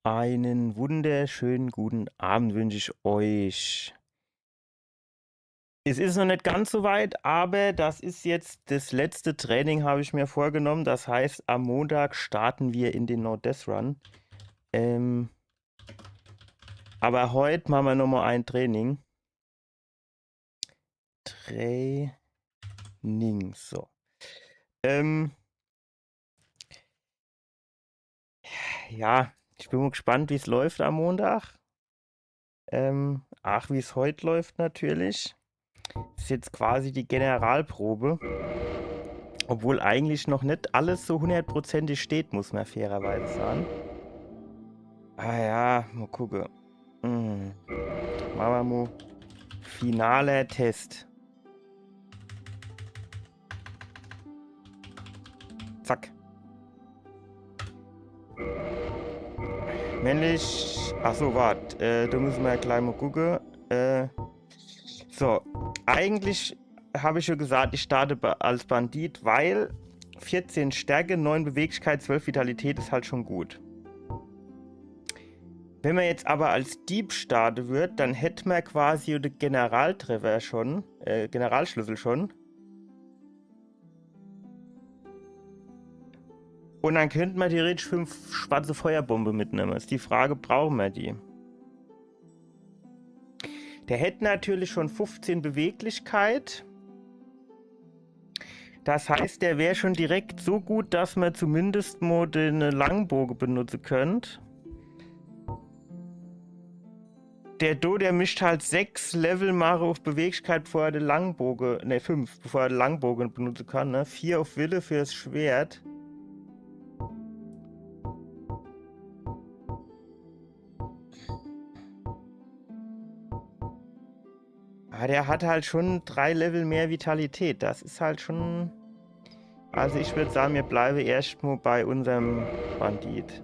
Einen wunderschönen guten Abend wünsche ich euch. Es ist noch nicht ganz so weit, aber das ist jetzt das letzte Training, habe ich mir vorgenommen. Das heißt, am Montag starten wir in den No-Death Run. Ähm, aber heute machen wir nochmal ein Training. Training, so. Ähm, ja, ich bin mal gespannt, wie es läuft am Montag. Wie es heute läuft natürlich. Das ist jetzt quasi die Generalprobe. Obwohl eigentlich noch nicht alles so hundertprozentig steht, muss man fairerweise sagen. Ah ja, mal gucken. Machen wir mal finaler Test. Zack. Männlich. Achso, warte. Da müssen wir ja gleich mal gucken. So. Eigentlich habe ich schon gesagt, ich starte als Bandit, weil 14 Stärke, 9 Beweglichkeit, 12 Vitalität ist halt schon gut. Wenn man jetzt aber als Dieb starten wird, dann hätte man quasi den Generaltreffer schon, Generalschlüssel schon. Und dann könnte man theoretisch 5 schwarze Feuerbombe mitnehmen. Ist die Frage, brauchen wir die? Der hätte natürlich schon 15 Beweglichkeit. Das heißt, der wäre schon direkt so gut, dass man zumindest mal den Langbogen benutzen könnte. Der mischt halt 6 Level Mare auf Beweglichkeit, bevor er den Langbogen, ne 5, bevor er den Langbogen benutzen kann, ne? 4 auf Wille fürs Schwert. Ah, der hat halt schon 3 Level mehr Vitalität. Das ist halt schon. Also ich würde sagen, wir bleiben erstmal bei unserem Bandit.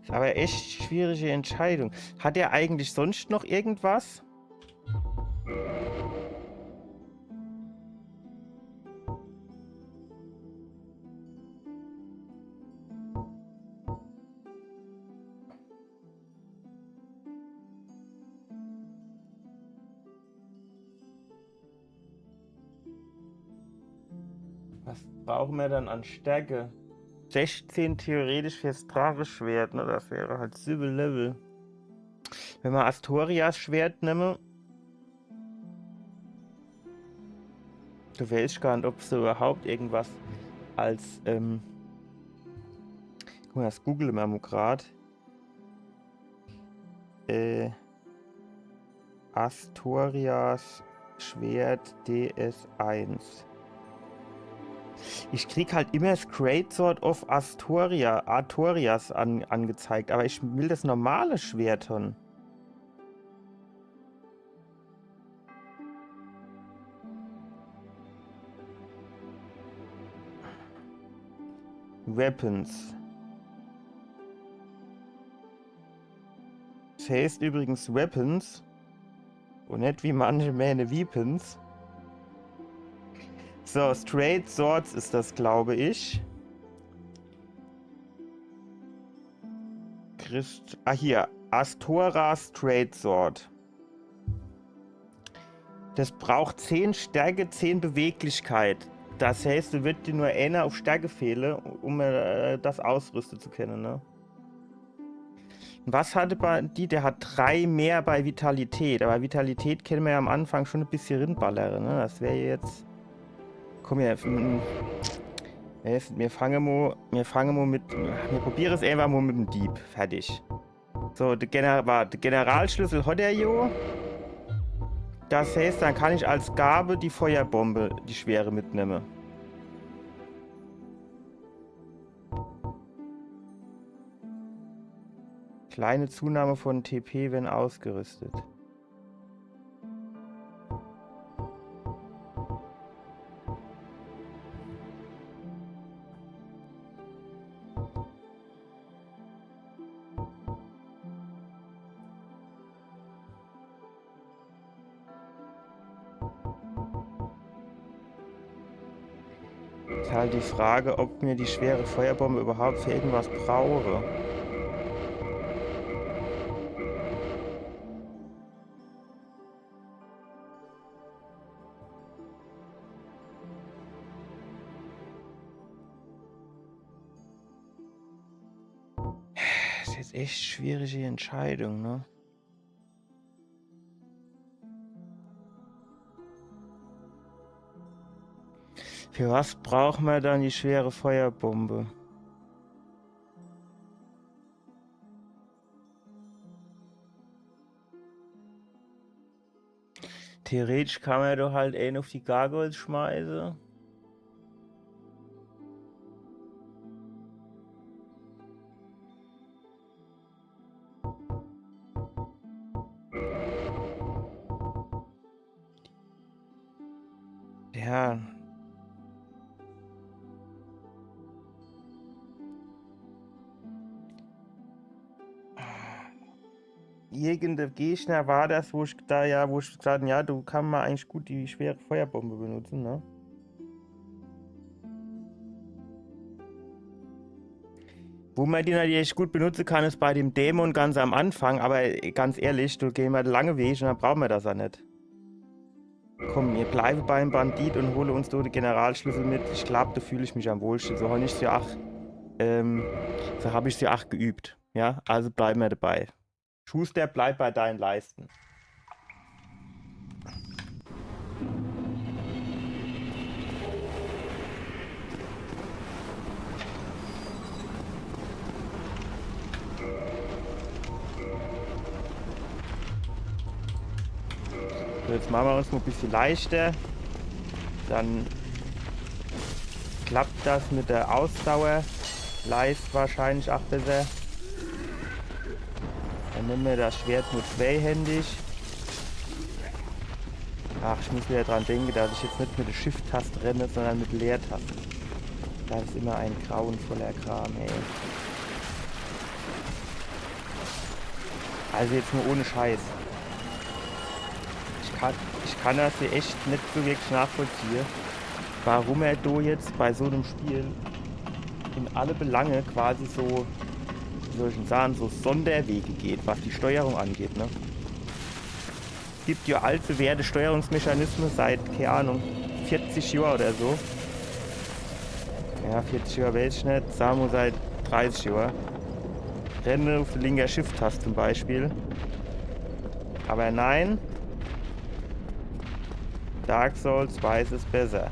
Ist aber echt schwierige Entscheidung. Hat er eigentlich sonst noch irgendwas? Was brauchen wir dann an Stärke? 16 theoretisch fürs Drache-Schwert, ne? Das wäre halt 7 Level. Wenn wir Astorias Schwert nehmen, da weiß ich gar nicht, ob es überhaupt irgendwas als, guck mal, das googeln wir mal gerade. Astorias Schwert DS1. Ich krieg halt immer das Great Sword of Artorias angezeigt, aber ich will das normale Schwert haben. Weapons. Das heißt übrigens Weapons und nicht wie manche meine Weapons. So, Straight Swords ist das, glaube ich. Hier. Astora Straight Sword. Das braucht 10 Stärke, 10 Beweglichkeit. Das heißt, du wird dir nur einer auf Stärke fehlen, um das ausrüsten zu können, ne? Was hatte die? Der hat 3 mehr bei Vitalität. Aber Vitalität kennen wir ja am Anfang schon ein bisschen rinballern, ne? Das wäre jetzt. Komm her. Wir fangen mal mit. Wir probieren es einfach mal mit dem Dieb. Fertig. So, der Generalschlüssel hat er jo. Das heißt, dann kann ich als Gabe die Feuerbombe, die schwere, mitnehmen. Kleine Zunahme von TP, wenn ausgerüstet. Ist halt die Frage, ob mir die schwere Feuerbombe überhaupt für irgendwas brauche. Das ist jetzt echt schwierige Entscheidung, ne? Für was braucht man dann die schwere Feuerbombe? Theoretisch kann man doch halt einen auf die Gargoyles schmeißen. Ja. Irgendein Gegner war das, wo ich gesagt habe, ja, du kannst mal eigentlich gut die schwere Feuerbombe benutzen, ne? Wo man die natürlich gut benutzen kann, ist bei dem Dämon ganz am Anfang, aber ganz ehrlich, du gehst mal lange Weg und dann brauchen wir das ja nicht. Komm, wir bleiben beim Bandit und hole uns da den Generalschlüssel mit. Ich glaube, da fühle ich mich am wohlsten. So habe ich es ja auch geübt. Ja, also bleiben wir dabei. Schuster, bleib bei deinen Leisten. So, jetzt machen wir uns mal ein bisschen leichter. Dann klappt das mit der Ausdauer. Leist wahrscheinlich auch besser. Dann nehmen wir das Schwert nur zweihändig. Ach, ich muss wieder dran denken, dass ich jetzt nicht mit der Shift-Taste renne, sondern mit Leertasten. Das ist immer ein grauenvoller Kram, ey. Also jetzt nur ohne Scheiß. Ich kann das hier echt nicht so wirklich nachvollziehen, warum er da jetzt bei so einem Spiel in alle Belange quasi so, wie soll ich denn sagen, so Sonderwege geht, was die Steuerung angeht, ne? Es gibt ja altbewährte Steuerungsmechanismen seit, keine Ahnung, 40 Jahren oder so. Ja, 40 Jahre weiß ich nicht, sagen wir seit 30 Jahren. Renne auf der linken Shift-Taste zum Beispiel. Aber nein, Dark Souls weiß es besser.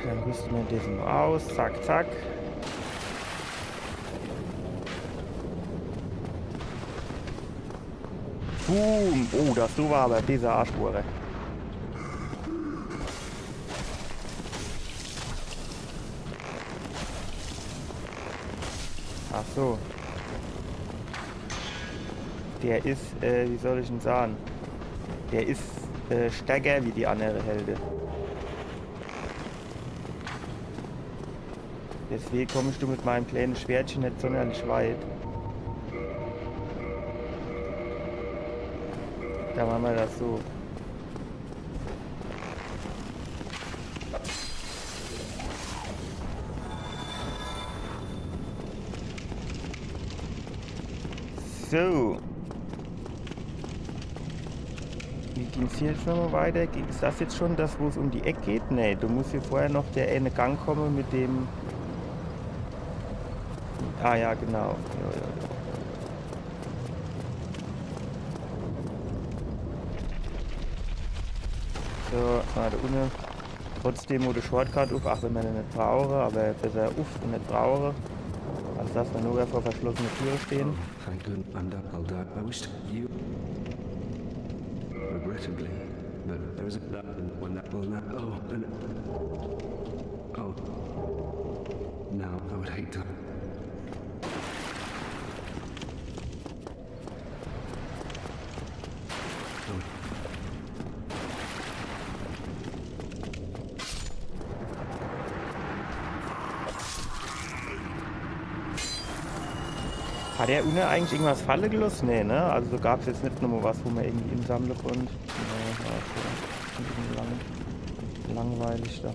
Dann rüsten wir diesen aus, zack, zack. Boom! Oh, das war aber dieser Arschbohrer. Ach so. Der ist, wie soll ich denn sagen? Der ist stärker wie die andere Helden. Deswegen kommst du mit meinem kleinen Schwertchen nicht sonderlich weit. Da machen wir das so. So. Wie ging es hier jetzt nochmal weiter? Ist das jetzt schon das, wo es um die Ecke geht? Nee, du musst hier vorher noch der eine Gang kommen mit dem... Ah ja, genau. Ja. So, da unten. Trotzdem wurde Shortcut auf, auch wenn man den nicht brauche, aber besser auf und nicht brauche. Also dass wir nur vor verschlossene Türen stehen. Thank God I'm done. I'll die. I wished you... Regrettably, but there was that one that will not... Oh, and... Oh. Now, I would hate to... Hat der Une eigentlich irgendwas Falle gelassen? Nee, ne? Also so gab es jetzt nicht nur was, wo man irgendwie insammeln konnte. Nee, war okay. Ein bisschen langweilig dann.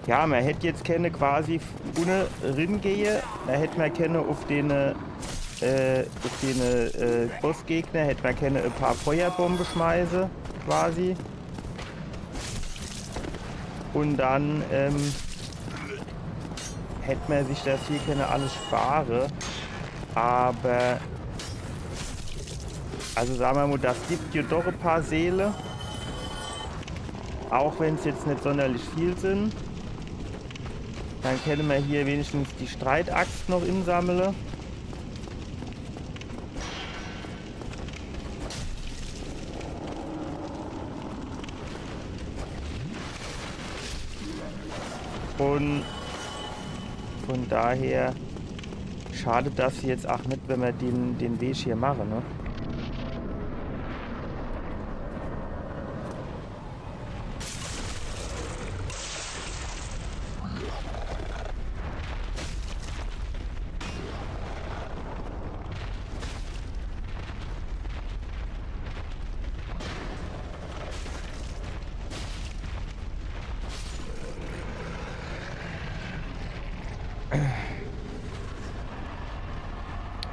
Ja, man hätte jetzt keine quasi ohne Ringehe, da hätte man keine auf den Bossgegner, hätte man keine ein paar Feuerbomben schmeißen, quasi. Und dann hätte man sich das hier keine alles sparen. Aber, also sagen wir mal, das gibt ja doch ein paar Seele. Auch wenn es jetzt nicht sonderlich viel sind. Dann können wir hier wenigstens die Streitaxt noch insammeln. Und von daher schadet das jetzt auch nicht, wenn wir den Weg hier machen, ne?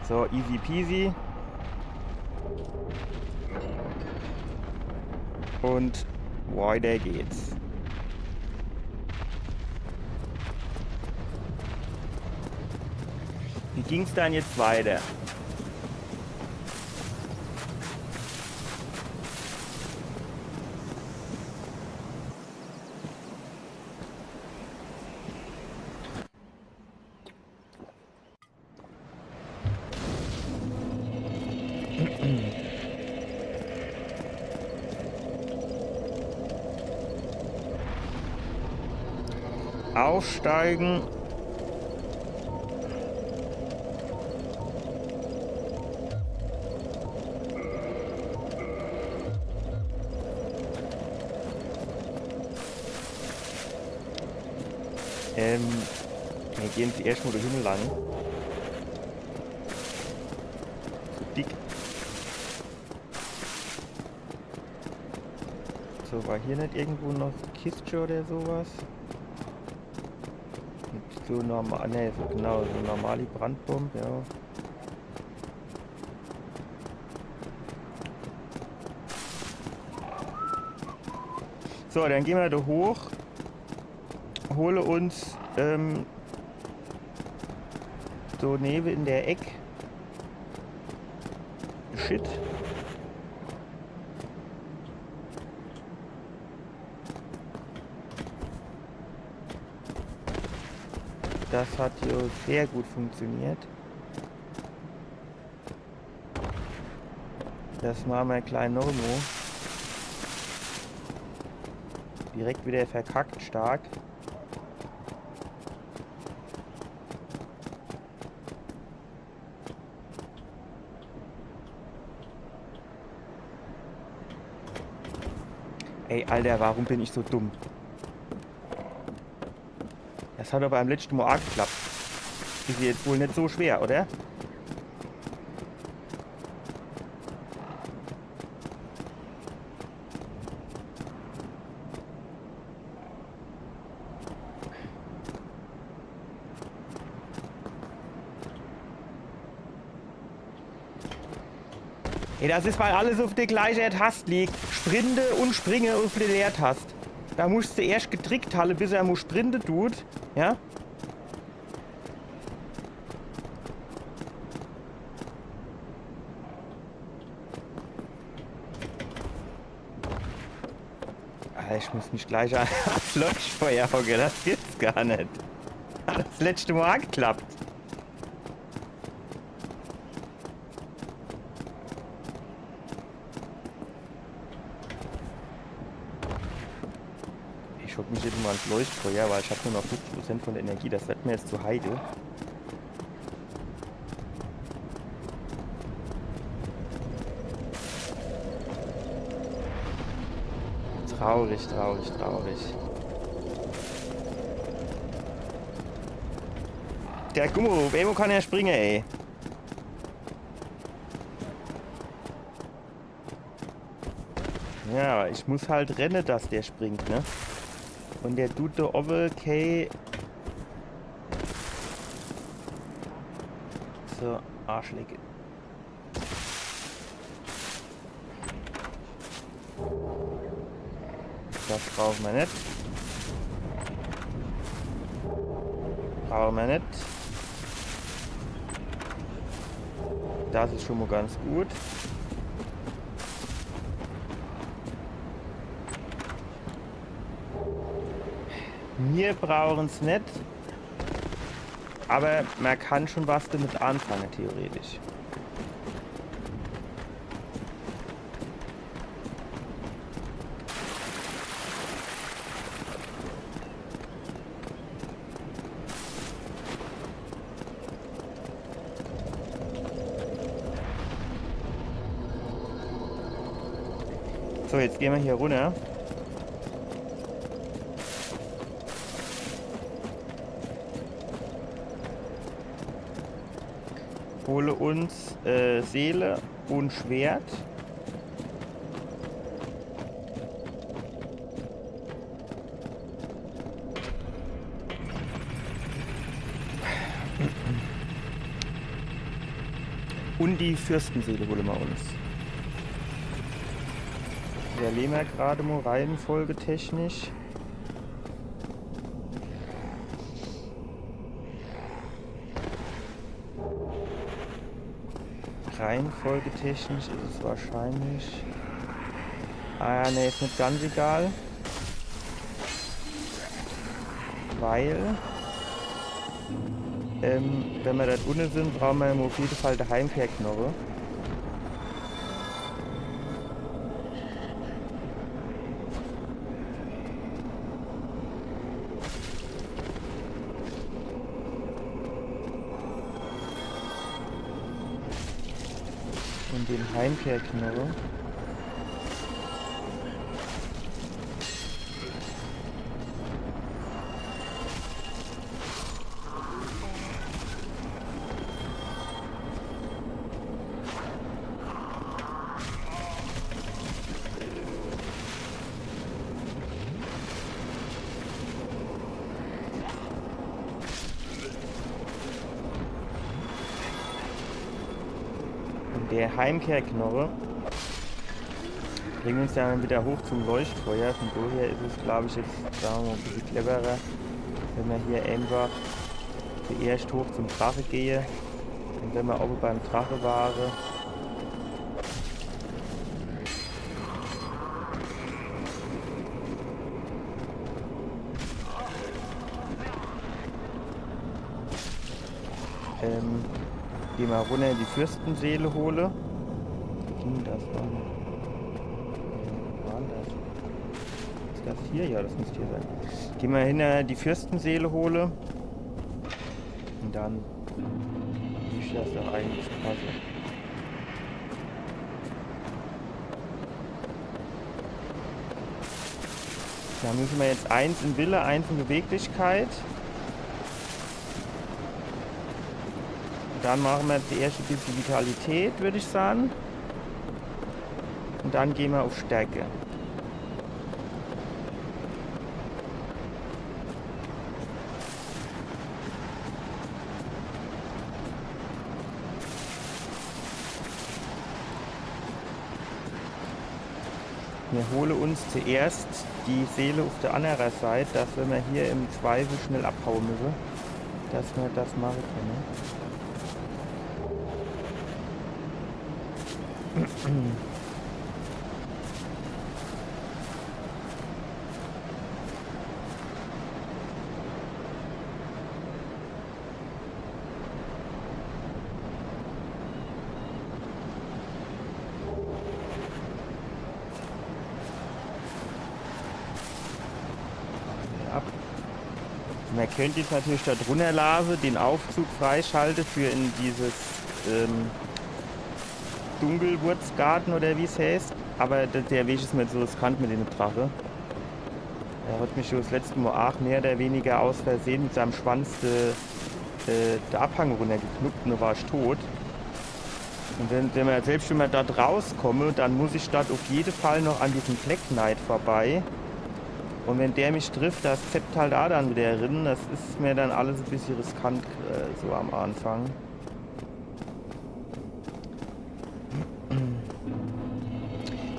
So, easy peasy. Und weiter geht's. Wie ging's dann jetzt weiter? Aufsteigen. Wir gehen zuerst mal dahin lang. Zu dick. So, war hier nicht irgendwo noch Kiste oder sowas? So normal, ne, so genau, so normale Brandbombe, ja. So, dann gehen wir da hoch, hole uns so neben in der Eck Shit. Das hat hier sehr gut funktioniert. Das machen wir klein Normo. Direkt wieder verkackt stark. Ey, Alter, warum bin ich so dumm? Das hat aber beim letzten Mal auch geklappt. Ist jetzt wohl nicht so schwer, oder? Ey, das ist, weil alles auf der gleichen Taste liegt. Sprinte und springe auf der Leertaste. Da musst du erst getrickt halten, bis er muss sprinten tut. Ja? Alter, ich muss mich gleich ans Leuchtfeuer hocken, das gibt's gar nicht. Hat das letzte Mal geklappt. Ich hocke mich jetzt mal ans Leuchtfeuer, weil ich habe nur noch 50% von der Energie. Das wird mir jetzt zu heide. Traurig, traurig, traurig. Der Gummo, Bemo kann ja springen, ey. Ja, ich muss halt rennen, dass der springt, ne? Und der tut da oben, okay. So, Arschlecke. Das brauchen wir nicht. Brauchen wir nicht. Das ist schon mal ganz gut. Wir brauchen es nicht. Aber man kann schon was damit anfangen, theoretisch. So, jetzt gehen wir hier runter. Hole uns Seele und Schwert. Und die Fürstenseele holen wir uns. Wir leben ja gerade mal Reihenfolge technisch. Reihenfolge technisch ist es wahrscheinlich. Ah ja, ne, ist nicht ganz egal. Weil wenn wir da unten sind, brauchen wir auf jeden Fall die Heimkehrknoche. Und den Heimkehrknoche. Der Heimkehrknoche bringt uns ja wieder hoch zum Leuchtfeuer. Von daher ist es, glaube ich, jetzt sagen wir mal, ein bisschen cleverer, wenn wir hier einfach zuerst hoch zum Drache gehen. Und wenn wir oben beim Drache waren, gehen wir runter in die Fürstenseele hole. Ging das dann? War das? Ist das hier? Ja, das müsste hier sein. Gehen wir hin, die Fürstenseele hole. Und dann ist das doch eigentlich klasse. Da müssen wir jetzt eins in Wille, eins in Beweglichkeit. Dann machen wir zuerst ein bisschen Vitalität, würde ich sagen. Und dann gehen wir auf Stärke. Wir holen uns zuerst die Seele auf der anderen Seite, dass wir hier im Zweifel schnell abhauen müssen, dass wir das machen können. Man könnte jetzt natürlich da drunter lassen, den Aufzug freischalten für in dieses Dunkelwurzgarten oder wie es heißt. Aber der Weg ist mir so riskant mit dem Drache. Er hat mich schon das letzte Mal auch mehr oder weniger aus Versehen mit seinem Schwanz der Abhang runtergeknüpft und dann war ich tot. Und wenn man selbst wenn man dort rauskomme, dann muss ich dort auf jeden Fall noch an diesem Black Knight vorbei. Und wenn der mich trifft, das zappt halt auch dann wieder drin. Das ist mir dann alles ein bisschen riskant, so am Anfang.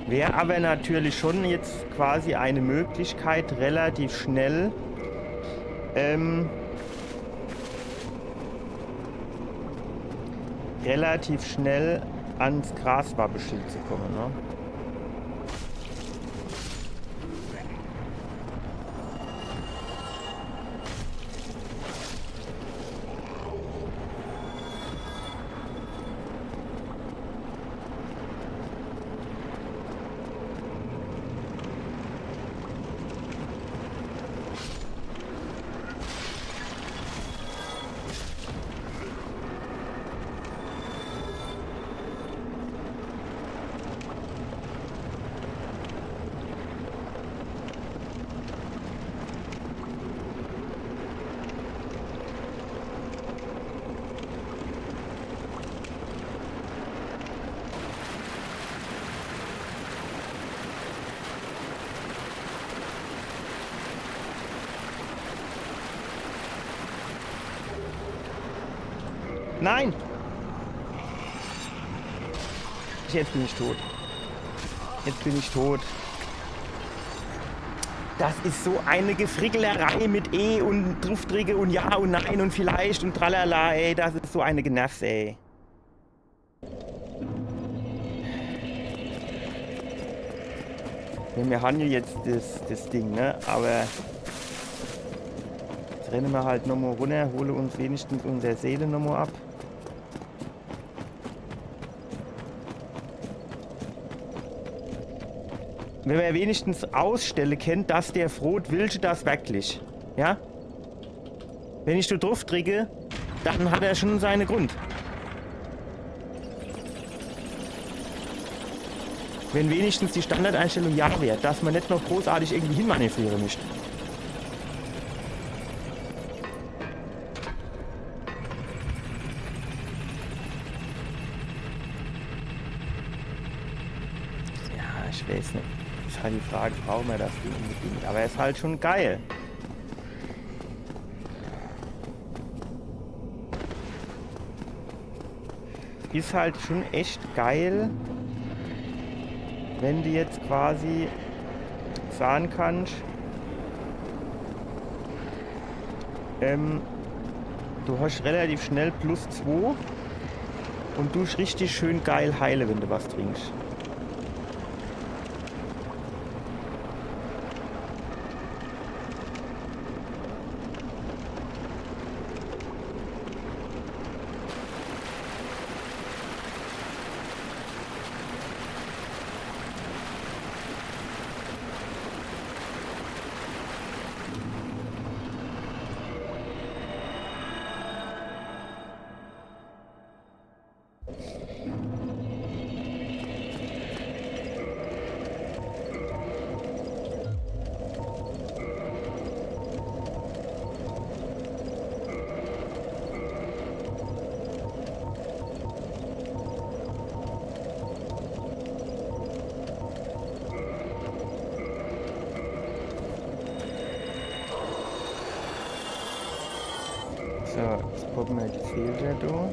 Wäre aber natürlich schon jetzt quasi eine Möglichkeit, relativ schnell ans Graswappenschild zu kommen, ne? Nein! Jetzt bin ich tot. Jetzt bin ich tot. Das ist so eine Gefrickelerei mit E und Druftrige und Ja und Nein und vielleicht und tralala, ey. Das ist so eine Genervs, ey. Wir haben ja jetzt das Ding, ne? Aber jetzt rennen wir halt nochmal runter, hole uns wenigstens unsere Seele nochmal ab. Wenn man wenigstens Ausstelle kennt, dass der Frot will das wirklich. Ja? Wenn ich da drauf drücke, dann hat er schon seinen Grund. Wenn wenigstens die Standardeinstellung ja wäre, dass man nicht noch großartig irgendwie hinmanövrieren möchte. Ja, ich weiß nicht. Ist halt die Frage, brauchen wir das unbedingt? Aber er ist halt schon geil. Ist halt schon echt geil, wenn du jetzt quasi sagen kannst, du hast relativ schnell +2 und du richtig schön geil heile, wenn du was trinkst. So, jetzt poppen wir die Filter da.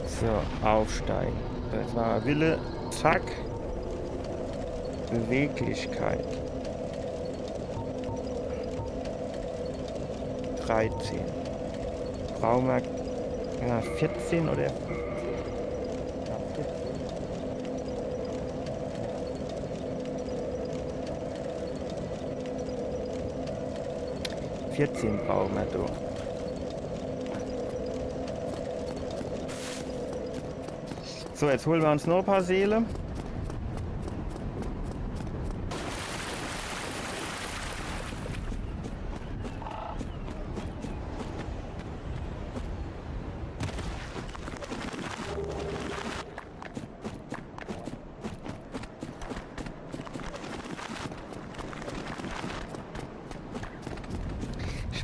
So, aufsteigen. Das war Wille, zack. Beweglichkeit. 13. Brauchen wir ja, 14 oder 15? Ja, 14 brauchen wir da. So, jetzt holen wir uns noch ein paar Seele.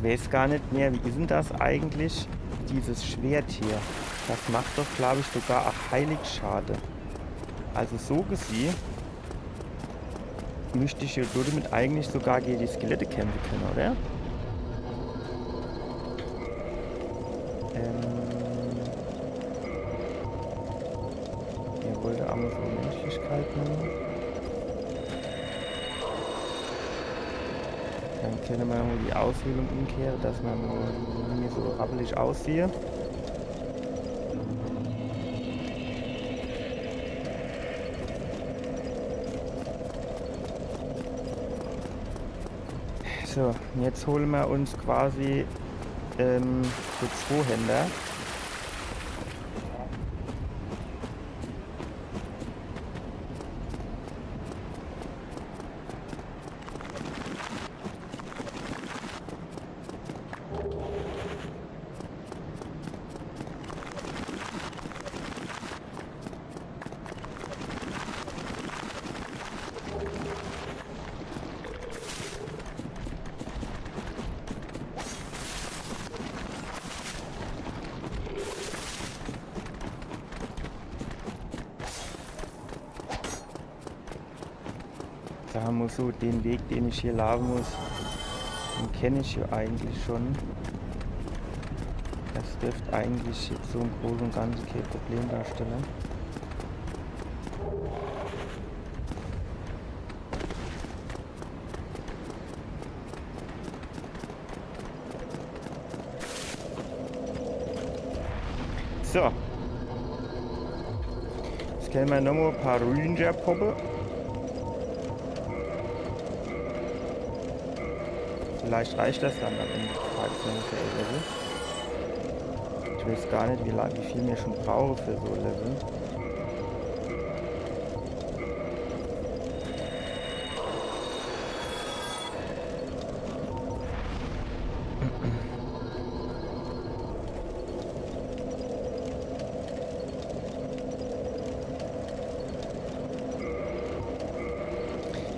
Ich weiß gar nicht mehr, wie ist denn das eigentlich, dieses Schwert hier? Das macht doch, glaube ich, sogar auch Heiligsschade. Also so gesehen müsste ich ja damit eigentlich sogar gegen die Skelette kämpfen können, oder? Er wollte einmal so Menschlichkeit nehmen. Dann können wir mal die Auswählung umkehren, dass man nicht mehr so rappelig aussieht. So, jetzt holen wir uns quasi so Zweihänder. Da muss so den Weg, den ich hier laufen muss, den kenne ich ja eigentlich schon. Das dürfte eigentlich jetzt so im Großen und Ganzen kein Problem darstellen. So. Jetzt können wir nochmal ein paar Ranger poppen. Vielleicht reicht das dann am Ende des Tages, wenn ich ja Level. Ich weiß gar nicht, wie viel mir schon brauche für so Level.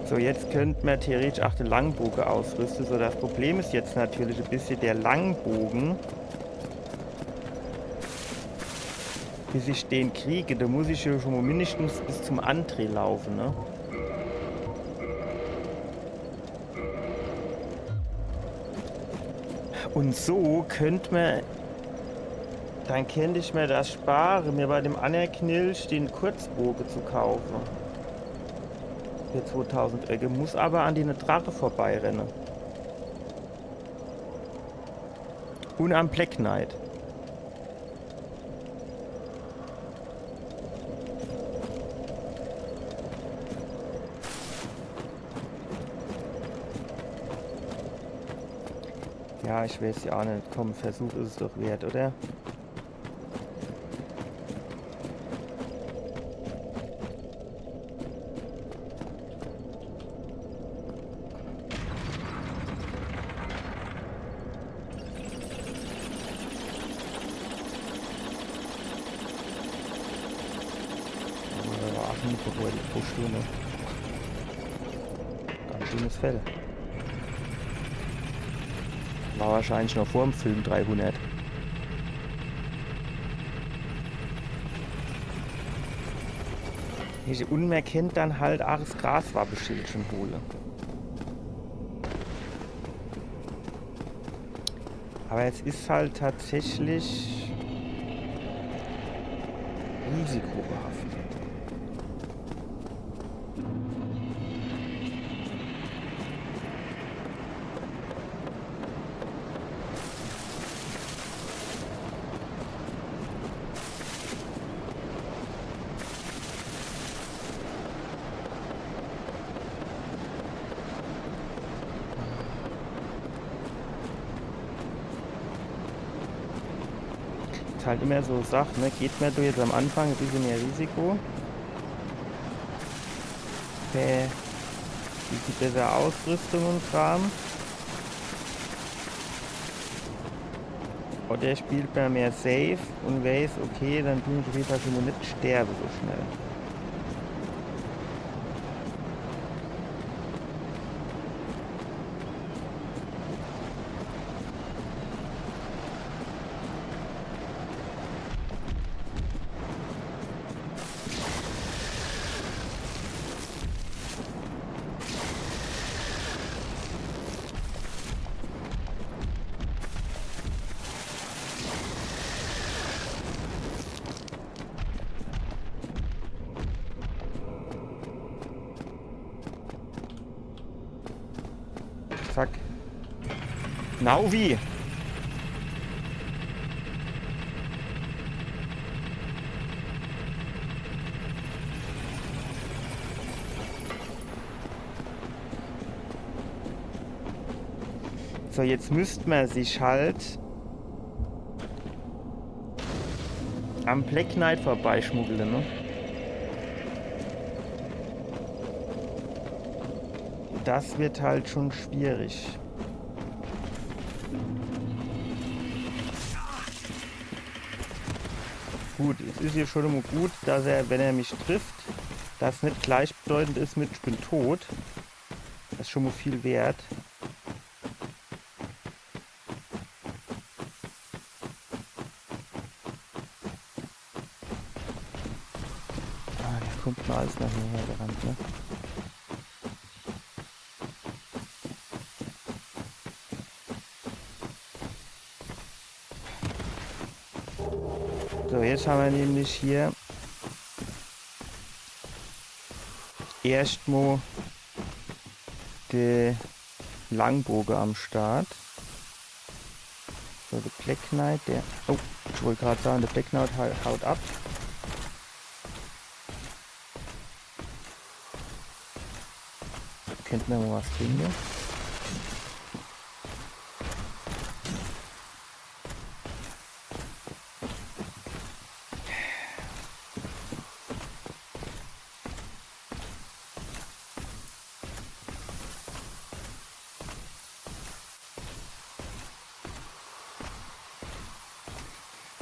So, jetzt könnte man theoretisch auch den Langbogen ausrüsten. So, das Problem ist jetzt natürlich ein bisschen der Langbogen. Bis ich den kriege, da muss ich ja schon mal mindestens bis zum Andreh laufen, ne? Und so könnte man, dann könnte ich mir das sparen, mir bei dem Anerknilch den Kurzbogen zu kaufen. Für 2000 Öcke, muss aber an den Drache vorbeirennen. Und am Black Knight. Ja, ich weiß ja auch nicht. Komm, Versuch ist es doch wert, oder? Pro Stunde. Ganz schönes Fell. War wahrscheinlich noch vor dem Film 300. Und man kennt dann halt auch das Graswappenschild schon hole. Aber es ist halt tatsächlich risikobehaftet. Halt immer so sagt, ne, geht mir du jetzt am Anfang ein bisschen mehr Risiko. Die bessere Ausrüstung und Kram. Oder spielt man mehr safe und weiß, okay, dann bin ich auf jeden Fall schon nicht sterbe so schnell. Nauvi! So, jetzt müsste man sich halt am Black Knight vorbeischmuggeln, ne? Das wird halt schon schwierig. Gut, es ist hier schon immer gut, dass er, wenn er mich trifft, das nicht gleichbedeutend ist mit ich bin tot. Das ist schon mal viel wert. Ah, der kommt mal alles nach mir hergerannt, ne? So, jetzt haben wir nämlich hier erstmal den Langbogen am Start. So, der Black Knight, der... Oh, ich wollte gerade sagen, der Black Knight haut ab. Könnten wir mal was finden.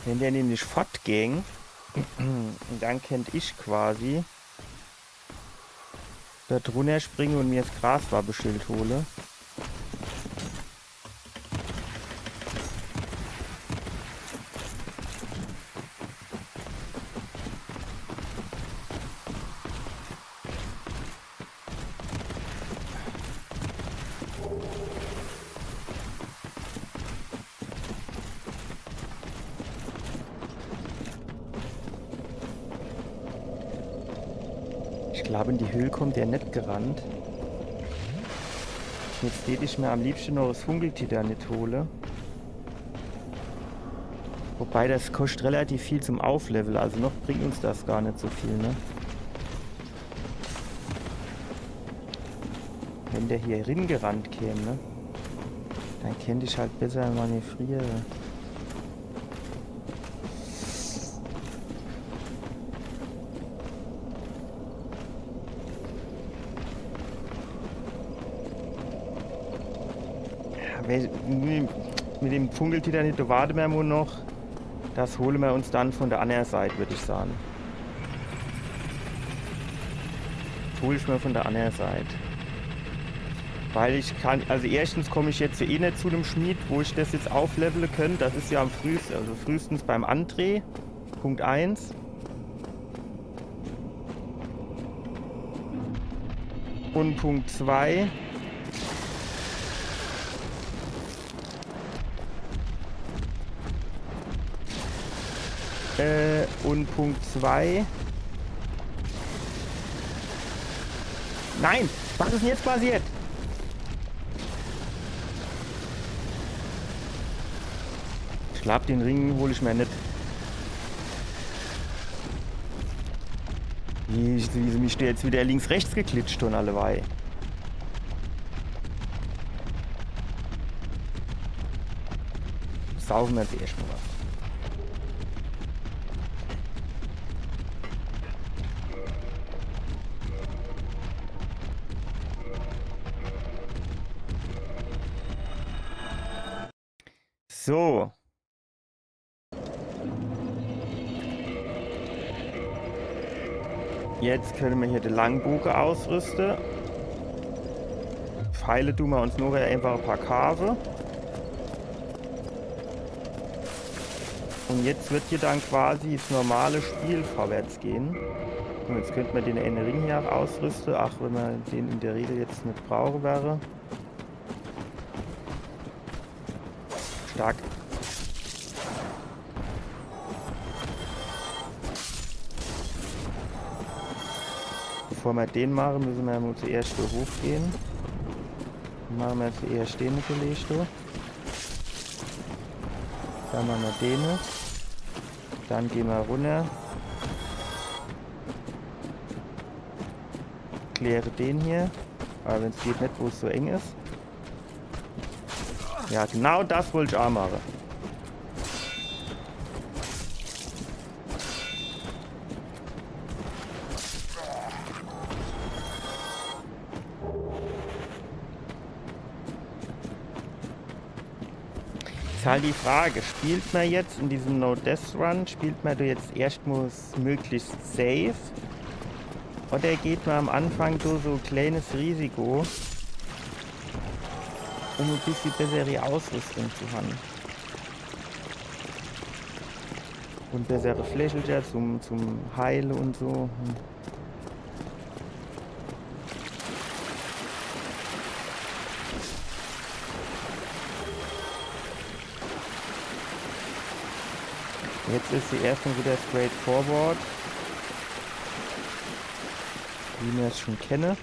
Wenn der nämlich fortging, dann könnte ich quasi da drunter springen und mir das Graswabbeschild hole. Ich glaube, in die Höhle kommt der nicht gerannt. Jetzt hätte ich mir am liebsten noch das Funkeltitanit hole. Wobei das kostet relativ viel zum Auflevel, also noch bringt uns das gar nicht so viel, ne? Wenn der hier ringerannt käme, ne? Dann könnte ich halt besser manövrieren. Mit dem Funkeltitanit, da warten wir noch. Das holen wir uns dann von der anderen Seite, würde ich sagen. Das hole ich mir von der anderen Seite. Weil ich kann, also erstens komme ich jetzt eh nicht zu dem Schmied, wo ich das jetzt aufleveln könnte. Das ist ja am frühesten, also frühestens beim André. Punkt 1. Und Punkt 2. Und Punkt 2. Nein! Was ist denn jetzt passiert? Ich glaube, den Ring hole ich mir nicht. Ich mich jetzt wieder links-rechts geklitscht und allebei. Saufen wir jetzt erstmal was. So. Jetzt können wir hier den Langbogen ausrüsten. Pfeile tun wir uns nur einfach ein paar Kave. Und jetzt wird hier dann quasi das normale Spiel vorwärts gehen. Und jetzt könnte man den einen Ring hier auch ausrüsten, ach, wenn man den in der Regel jetzt nicht brauchen wäre. Stark. Bevor wir den machen, müssen wir zuerst hier hochgehen. Dann machen wir zuerst den gelegt. Dann machen wir den. Dann gehen wir runter. Kläre den hier. Aber wenn es geht nicht, wo es so eng ist. Ja, genau das wollte ich auch machen. Ist halt die Frage, spielt man jetzt in diesem No-Death-Run, spielt man jetzt erstmals möglichst safe? Oder geht man am Anfang durch so ein kleines Risiko, um ein bisschen bessere Ausrüstung zu haben? Und bessere Flächelcher zum Heilen und so. Jetzt ist sie erstmal wieder straightforward, wie wir es schon kennen.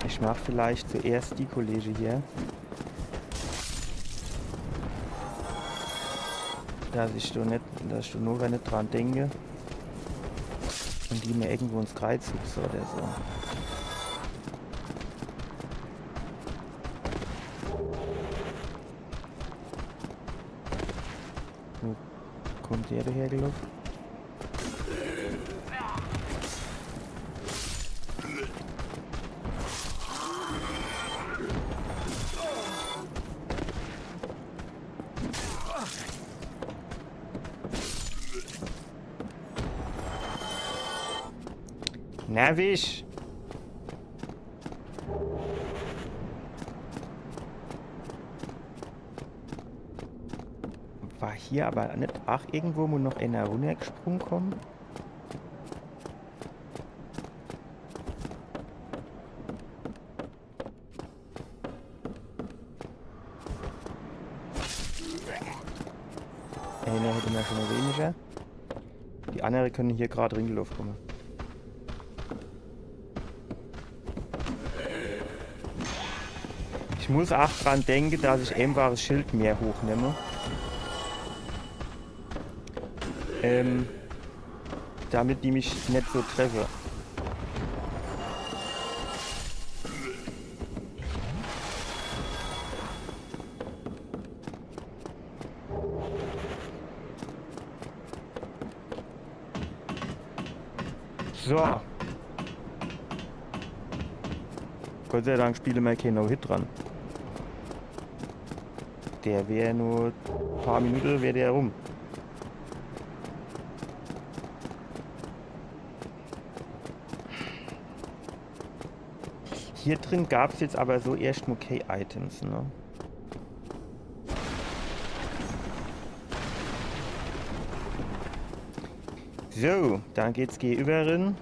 Ich mache vielleicht zuerst die Kollege hier. Dass ich nur nicht dran denke und die mir irgendwo ins Kreuz hüpfe oder so. Wo kommt der dahergelaufen? Nervig! War hier aber nicht auch irgendwo, wo noch einer runtergesprungen kommt? Einer hätte mir schon mal weniger. Die anderen können hier gerade ringelaufen kommen. Ich muss auch dran denken, dass ich einfach das Schild mehr hochnehme. Damit die mich nicht so treffe. So. Gott sei Dank spiele mal kein No-Hit dran. Der wäre nur ein paar Minuten, wäre der rum. Hier drin gab es jetzt aber so erst nur K-Items, ne? So, dann geht's gegenüberin.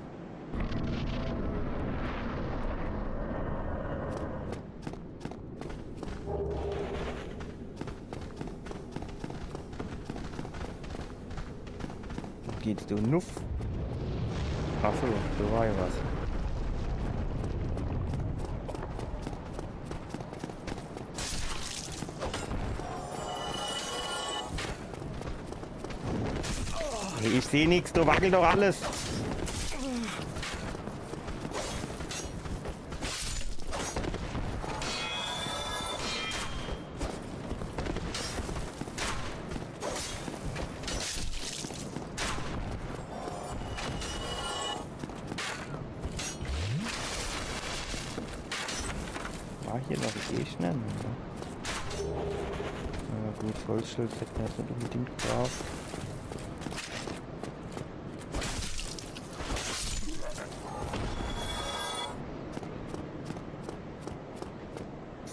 Geht's du Nuff? Achso, da war ja was. Hey, ich sehe nichts, du wackelt doch alles. War hier noch ein Gegner? Ja gut, Holzschild hätte man jetzt nicht unbedingt gebraucht.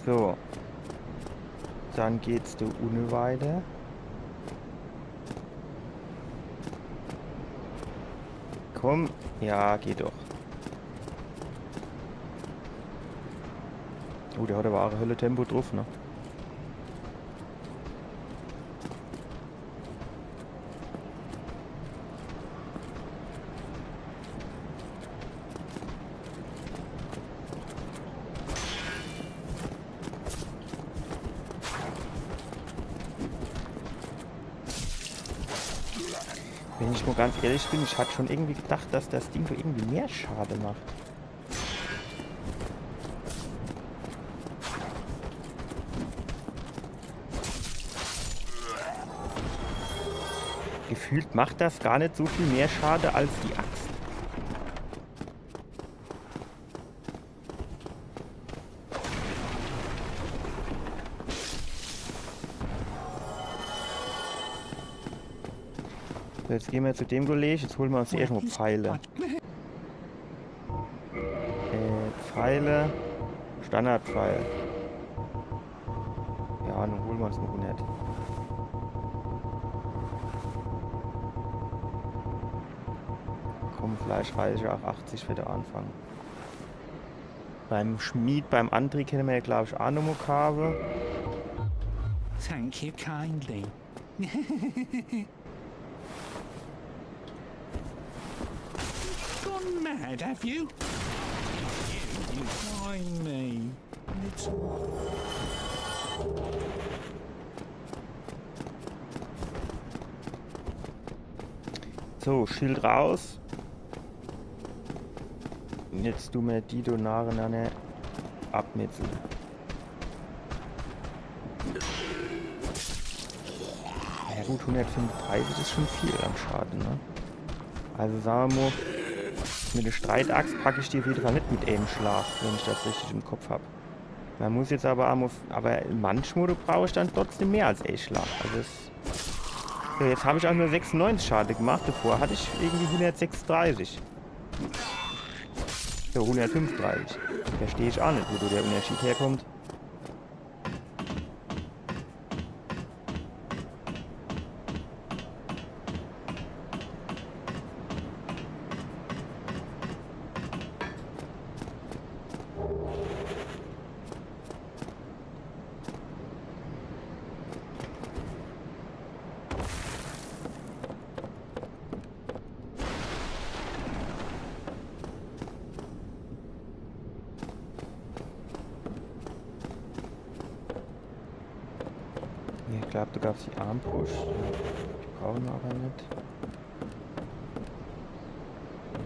So. Dann geht's da ohne weiter. Komm. Ja, geht doch. Oh, der hat aber auch Hölle Tempo drauf, ne? Wenn ich mal ganz ehrlich bin, ich hatte schon irgendwie gedacht, dass das Ding so irgendwie mehr Schade macht. Gefühlt macht das gar nicht so viel mehr Schade als die Axt. So, jetzt gehen wir zu dem Kollegen, jetzt holen wir uns erstmal Pfeile. Pfeile, Standardpfeil. Ja, dann holen wir uns noch 100. Komm, vielleicht reiche ich auch 80 für den Anfang. Beim Schmied, beim André kennen wir ja, glaube ich, auch noch Mokave. Thank you kindly. Gone mad, have you? You find me. Little. So, Schild raus. Und jetzt tun wir die Donare dann abmetzeln. Ja gut, 135 ist schon viel am Schaden, ne? Also sagen wir mal, mit der Streitaxt packe ich die auf jeden Fall nicht mit einem Schlag, wenn ich das richtig im Kopf habe. Man muss jetzt aber manchmal brauche ich dann trotzdem mehr als ein Schlag. Also so, jetzt habe ich auch nur 96 Schade gemacht, davor hatte ich irgendwie 136. So, 135. Verstehe ich auch nicht, wo der Unterschied herkommt. Ich glaube, du gabst die Armbrust. Die brauchen wir aber nicht.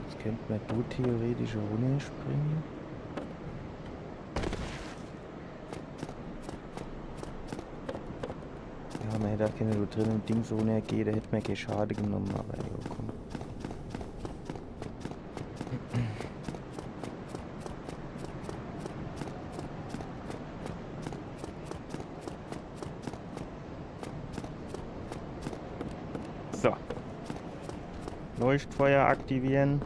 Jetzt könnte man du theoretisch runterspringen. Ja, man hätte auch keine da drin im Ding so runtergehen, da hätte man keine Schade genommen, aber jo, komm. So. Leuchtfeuer aktivieren.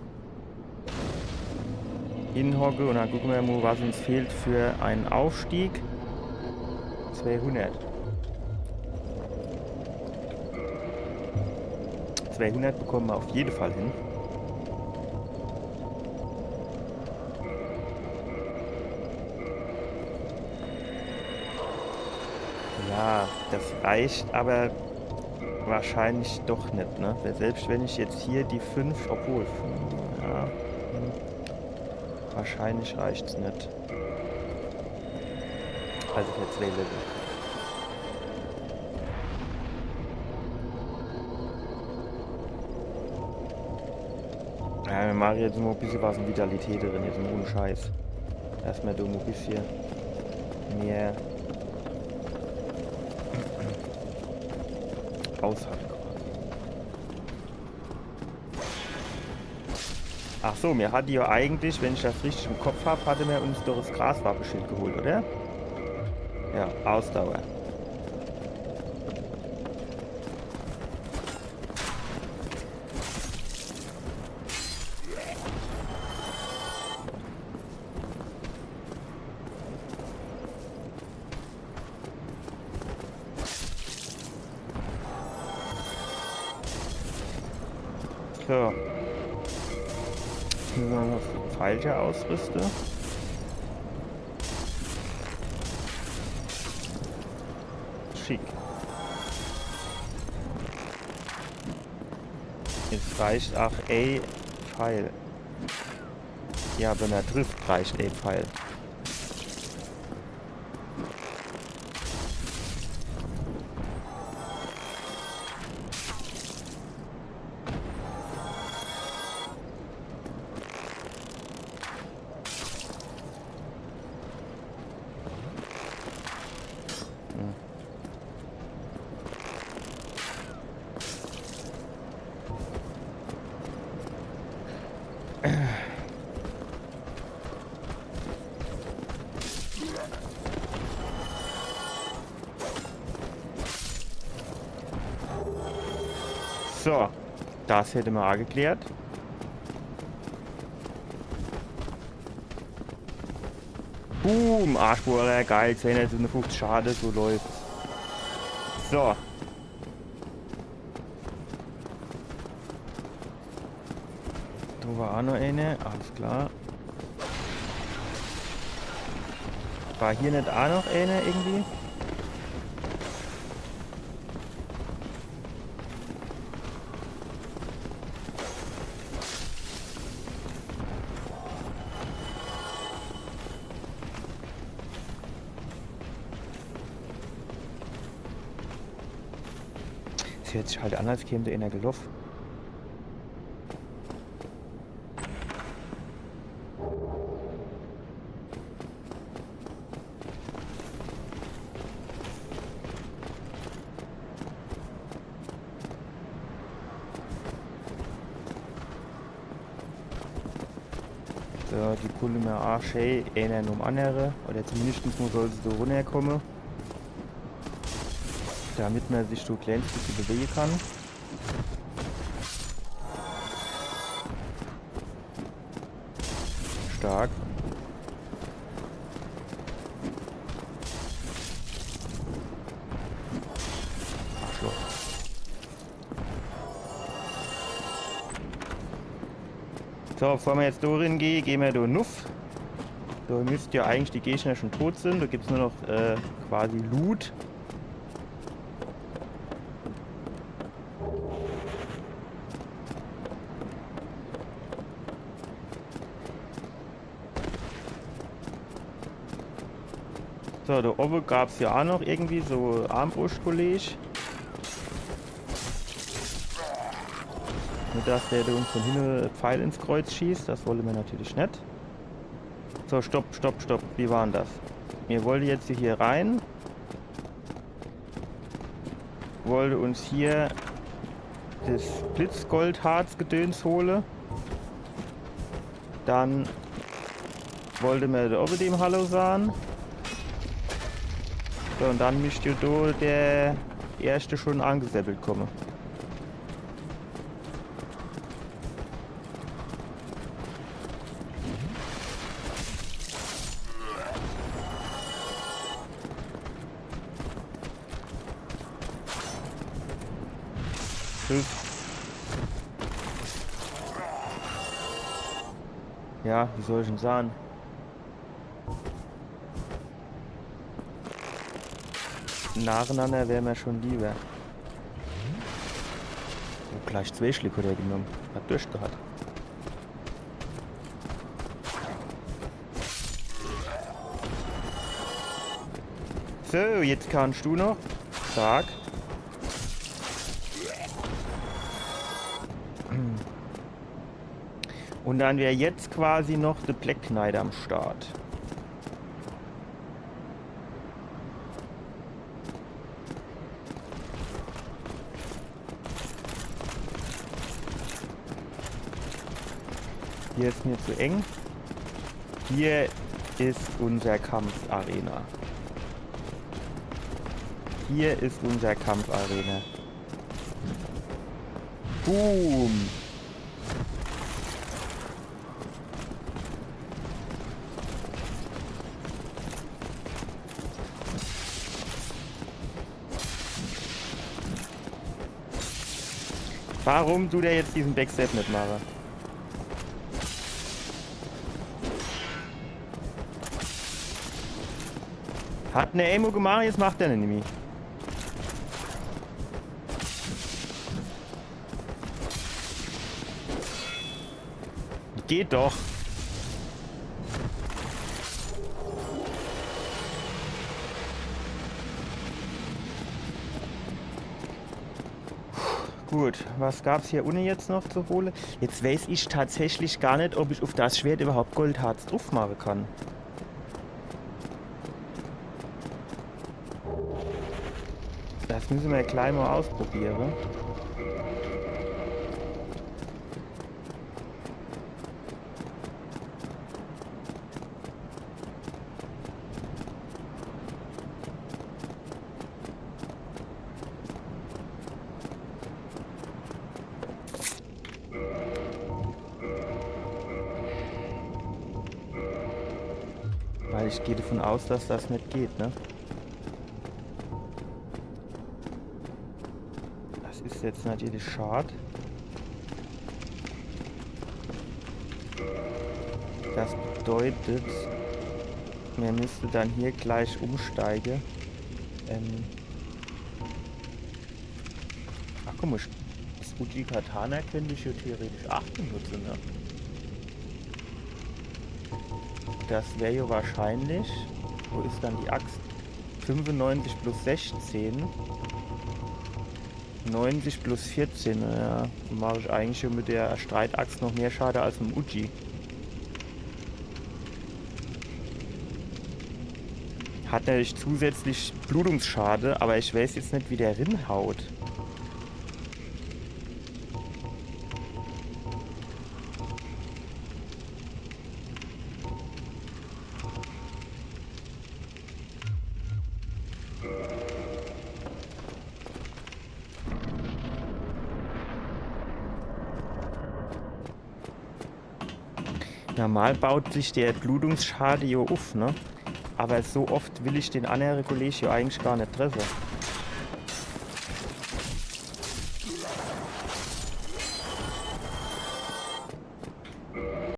Hinhocke und dann gucken wir mal, was uns fehlt für einen Aufstieg. 200. 200 bekommen wir auf jeden Fall hin. Ja, das reicht aber wahrscheinlich doch nicht, ne? Weil selbst wenn ich jetzt hier die 5, obwohl, ja, wahrscheinlich reicht es nicht. Also für 2 Level. Ja, wir machen jetzt mal ein bisschen was in Vitalität drin, jetzt ohne Scheiß. Erstmal da ein bisschen mehr aushalten. Ach so, mir hat die ja eigentlich, wenn ich das richtig im Kopf habe, hatte mir uns doch das Graswappenschild geholt, oder? Ja, Ausdauer. So. Jetzt müssen wir noch falsche ausrüsten. Schick. Jetzt reicht auch A-Pfeil. Ja, wenn er trifft, reicht A-Pfeil. So, das hätte man auch geklärt. Boom, Arschbohrer, geil, 257 Schade, so läuft's. So. Da war auch noch eine, alles klar. War hier nicht auch noch eine irgendwie? Das hört sich halt an, als käme der in der gelaufen. So, die pullen mir auch schön einen um andere. Oder zumindest soll sie so runterkommen. Damit man sich so klein bisschen bewegen kann. Stark. Arschloch. So, bevor wir jetzt da gehen, gehen wir da nuff. Da müsste ja eigentlich die Gegner schon tot sind. Da gibt es nur noch quasi Loot. So, da oben gab es ja auch noch irgendwie so Armbrustkolleg. Nur dass der uns von hinten Pfeil ins Kreuz schießt, das wollen wir natürlich nicht. So, stopp. Wie war denn das? Wir wollten jetzt hier rein. Wollte uns hier das Blitzgoldharz-Gedöns holen. Dann wollte mir da oben dem Hallo sagen. So, und dann müsste da der erste schon angesäppelt kommen. Ja, wie soll ich denn sagen? Nacheinander wäre mir schon lieber. Oh, gleich 2 Schluck hat er genommen. Hat durchgehabt. So, jetzt kannst du noch. Stark. Und dann wäre jetzt quasi noch der Black Knight am Start. Hier ist mir zu eng. Hier ist unser Kampfarena. Hier ist unser Kampfarena. Boom! Warum du der jetzt diesen Backstep nicht mache? Hat eine Emo gemacht, jetzt macht er eine nämlich. Geht doch. Gut, was gab es hier unten jetzt noch zu holen? Jetzt weiß ich tatsächlich gar nicht, ob ich auf das Schwert überhaupt Goldharz drauf machen kann. Das müssen wir gleich mal ausprobieren. ich gehe davon aus, dass das nicht geht, ne? Das ist jetzt natürlich schade. Das bedeutet, mir müsste dann hier gleich umsteigen. Ach guck mal, das Uji Katana könnte ich ja theoretisch 8 benutzen, ne? Das wäre ja wahrscheinlich, wo ist dann die Axt? 95 plus 16. 90 plus 14, ja, mache ich eigentlich schon mit der Streitaxt noch mehr Schade als mit dem Uji. Hat natürlich zusätzlich Blutungsschade, aber ich weiß jetzt nicht, wie der rinhaut. Normal baut sich der Blutungsschade ja auf, ne? Aber so oft will ich den anderen Kollegen ja eigentlich gar nicht treffen.